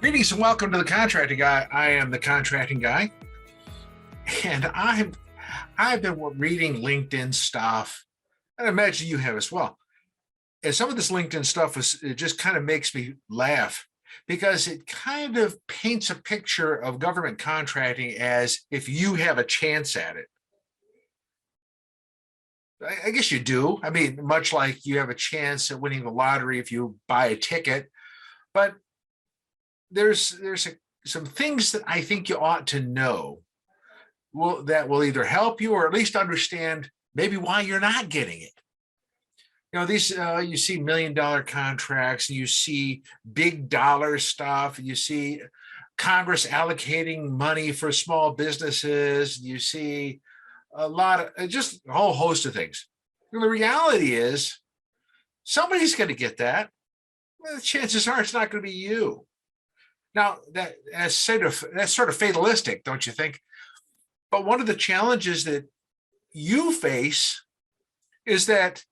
Greetings and welcome to the Contracting Guy. I am the Contracting Guy, and I've been reading LinkedIn stuff, and I imagine you have as well. And some of this LinkedIn stuff it just kind of makes me laugh because it kind of paints a picture of government contracting as if you have a chance at it. I guess you do. I mean, much like you have a chance at winning the lottery if you buy a ticket, but there's some things that I think you ought to know that will either help you or at least understand maybe why you're not getting it. You know, these you see $1 million contracts, and you see big dollar stuff, you see Congress allocating money for small businesses, you see a lot of just a whole host of things. And the reality is somebody's going to get that. Well, the chances are it's not going to be you. Now, that's sort of fatalistic, don't you think? But one of the challenges that you face is that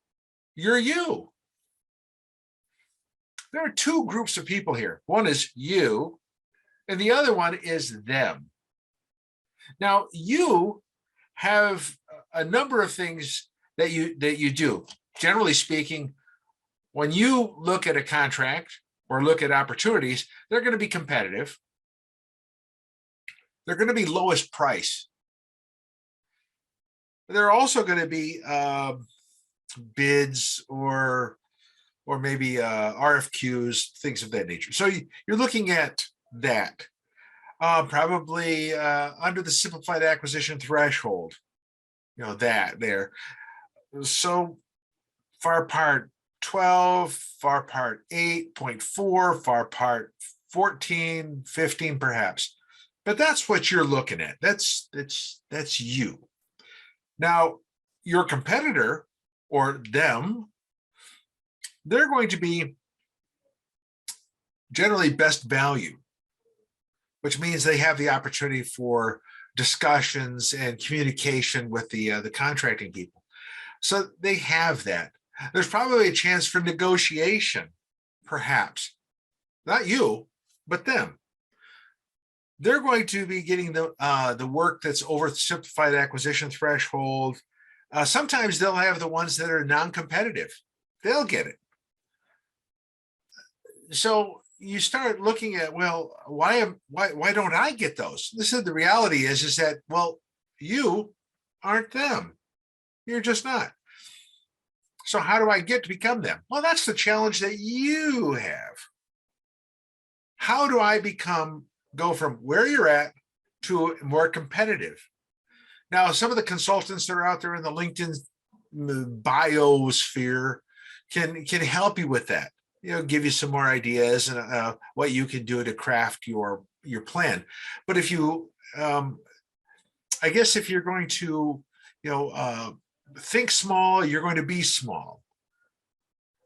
you're you. There are two groups of people here. One is you, and the other one is them. Now, you have a number of things that you do. Generally speaking, when you look at a contract or look at opportunities, they're going to be competitive. They're going to be lowest price. They're also going to be bids or maybe RFQs, things of that nature. So you're looking at that. Probably under the simplified acquisition threshold, you know, that there. So far part 12, far part 8.4, far part 14, 15 perhaps. But that's what you're looking at. That's you. Now, your competitor or them, they're going to be generally best value, which means they have the opportunity for discussions and communication with the contracting people. So they have that. There's probably a chance for negotiation, perhaps. Not you, but them. They're going to be getting the work that's over the simplified acquisition threshold. Sometimes they'll have the ones that are non-competitive. They'll get it. So you start looking at, well, why don't I get those? This is the reality is that, well, you aren't them. You're just not. So how do I get to become them? Well, that's the challenge that you have. How do I go from where you're at to more competitive? Now, some of the consultants that are out there in the LinkedIn biosphere can help you with that. You know, give you some more ideas and what you can do to craft your plan. But if you, I guess, if you're going to, think small, you're going to be small.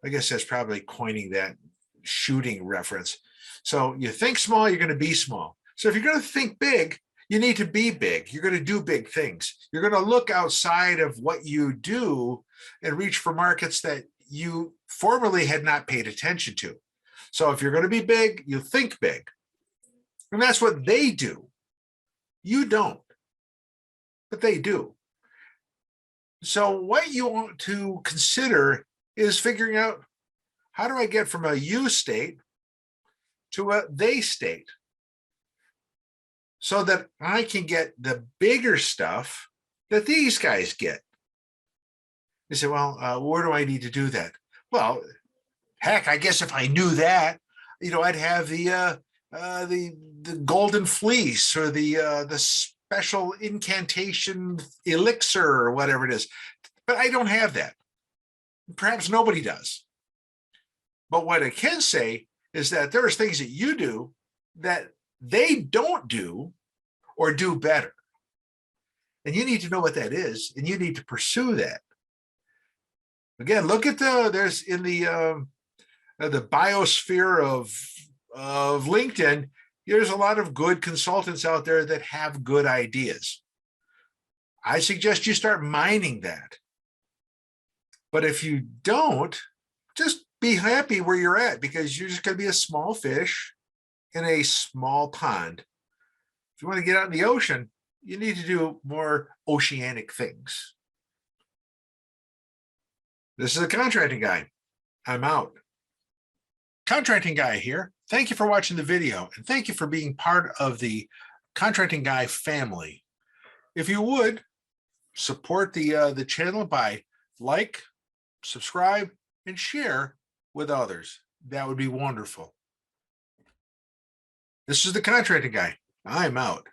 I guess that's probably coining that shooting reference. So you think small, you're going to be small. So if you're going to think big, you need to be big. You're going to do big things. You're going to look outside of what you do and reach for markets that you formerly had not paid attention to. So if you're going to be big, you think big. And that's what they do. You don't, but they do. So what you want to consider is figuring out, how do I get from a you state to a they state so that I can get the bigger stuff that these guys get? You say, well, where do I need to do that? Well, heck, I guess if I knew that, I'd have the golden fleece or the special incantation elixir or whatever it is. But I don't have that. Perhaps nobody does. But what I can say is that there's things that you do that they don't do or do better. And you need to know what that is, and you need to pursue that. Again, look at there's in the biosphere of LinkedIn, there's a lot of good consultants out there that have good ideas. I suggest you start mining that. But if you don't, just be happy where you're at, because you're just going to be a small fish in a small pond. If you want to get out in the ocean, you need to do more oceanic things. This is a contracting guy. I'm out. Contracting guy here. Thank you for watching the video, and thank you for being part of the contracting guy family. If you would support the channel by like, subscribe, and share with others, that would be wonderful. This is the contracting guy. I'm out.